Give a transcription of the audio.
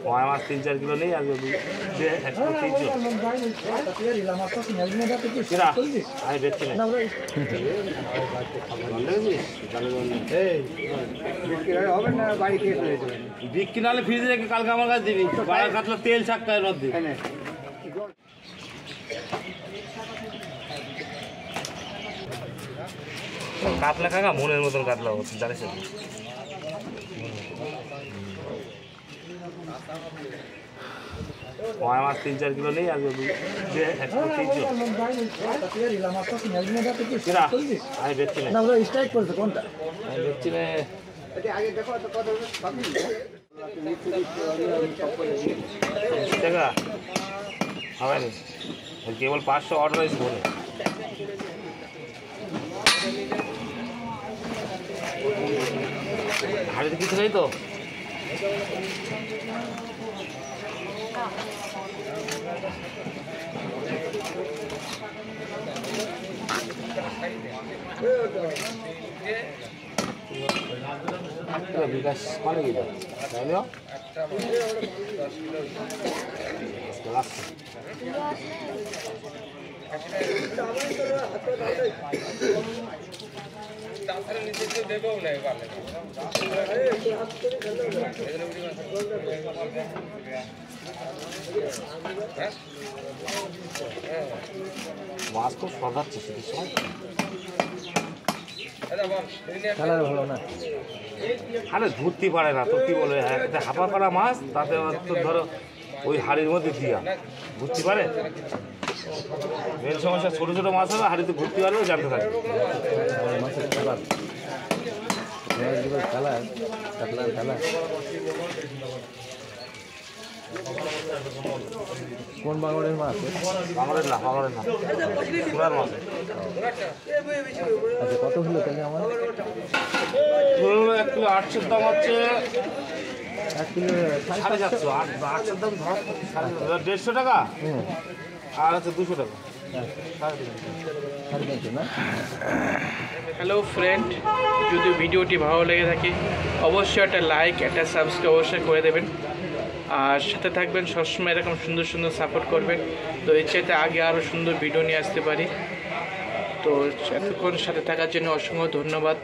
কয় মাছ 3-4 কিলো নেই আজকে 300 আমি বেচছি না বিক্রি নাহলে ফ্রিজে রেখে কালকে আমার কাছে দিবি বাড়ার কাতলা তেল ছাকতে হয় নদী কাতলা কাকা মনের মতন কাতলা হচ্ছে জানিস কয় মাছ 3-4 কিলো নেই আজকে 300 আমি বেচছি না স্ট্রাইক করেছে কোনটা আমি বেচছি না টাকা হবে না কেবল 500 অর্ডার হয়েছে বলে হাড়িতে কিছু নেই তো বিকাশ মানে কি তাই না মাছ খুব সদাচ্ছে শীতের সময় আরে ধরতে পারে না তো কি বলে হাঁপা করা মাছ তাতে তো ধরো ওই হাড়ির মধ্যে দিয়া ঘুরতে পারে মেন সমস্যা ছোটো ছোটো মাছ হবে হাড়িতে ঘুরতে পারলেও জানতে পারে কোন বাংলার মাছ বাংলার না পুরার মাছ আচ্ছা কত হলো তাহলে আমার 1 কিলো 800 দাম হচ্ছে 1 কিলো 750 800 দাম ধর 150 টাকা আর হচ্ছে 200 টাকা হ্যালো ফ্রেন্ড, যদি ভিডিওটি ভালো লেগে থাকে অবশ্যই একটা লাইক একটা সাবস্ক্রাইব অবশ্যই করে দেবেন আর সাথে থাকবেন সবসময় এরকম সুন্দর সুন্দর সাপোর্ট করবেন। তো এর চাইতে আগে আরও সুন্দর ভিডিও নিয়ে আসতে পারি। তো এতক্ষণ সাথে থাকার জন্য অসংখ্য ধন্যবাদ।